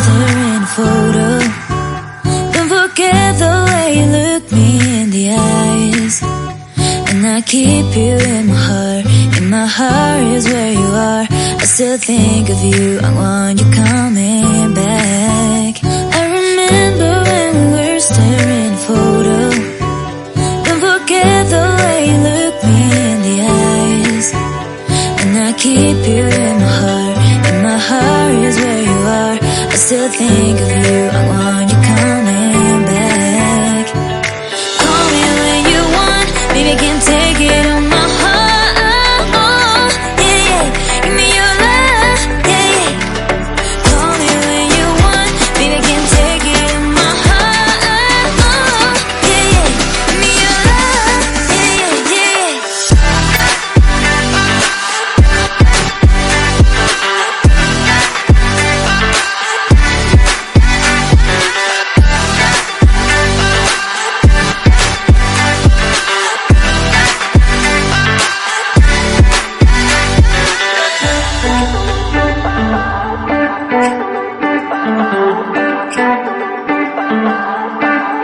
staring photo. Don't forget the way you look me in the eyes. And I keep you in my heart. In my heart is where you are. I still think of you. I want you coming back. I remember when we were staring photo. Don't forget the way you look me in the eyes. And I keep you in my heart. In my heart is where you are. I still think of you. I want you coming back. Call me when you want. Baby, I can take it on my heart. Yeah, yeah. Give me your love. Yeah, yeah. Call me when you want. Baby, I can take it on my heart. Yeah, yeah. Give me your love. Yeah, yeah, yeah.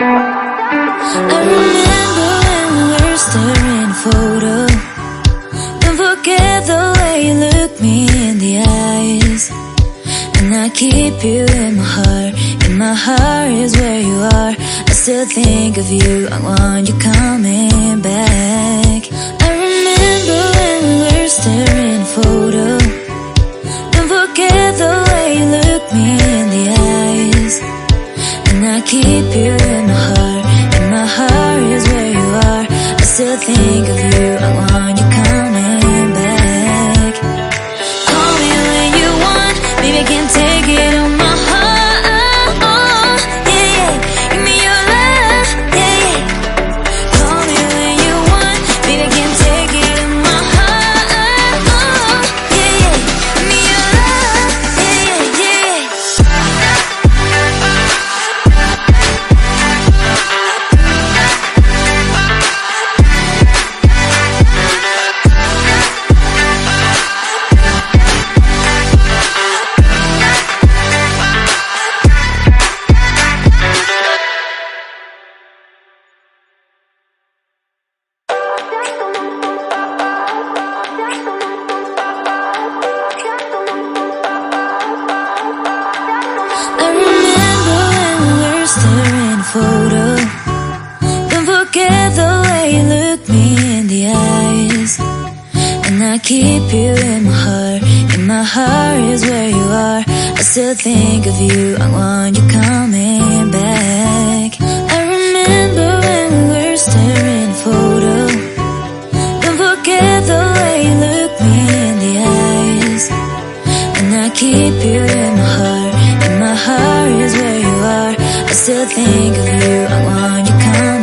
I remember when we were staring photo. Don't forget the way you look me in the eyes. And I keep you in my heart. In my heart is where you are. I still think of you. I want you coming back. I remember when we were staring photo. Don't forget the way you look me in the eyes. And I keep you in my heart. In my heart is where you are. I still think of you. I want you coming back. Call me when you want. Baby, I can take it on my heart. Yeah, yeah. Give me your love. Yeah, yeah. Call me when you want. Baby, I can take it on my heart. Yeah, yeah. Give me your love. Yeah, yeah, yeah. I remember when we were staring photo. Don't forget the way you look me in the eyes. And I keep you in my heart. In my heart is where you are. I still think of you. I want you coming back. I remember when we were staring photo. Don't forget the way you look me in the eyes. And I keep you in my heart. In my heart is where you are. I still think of you. I want you coming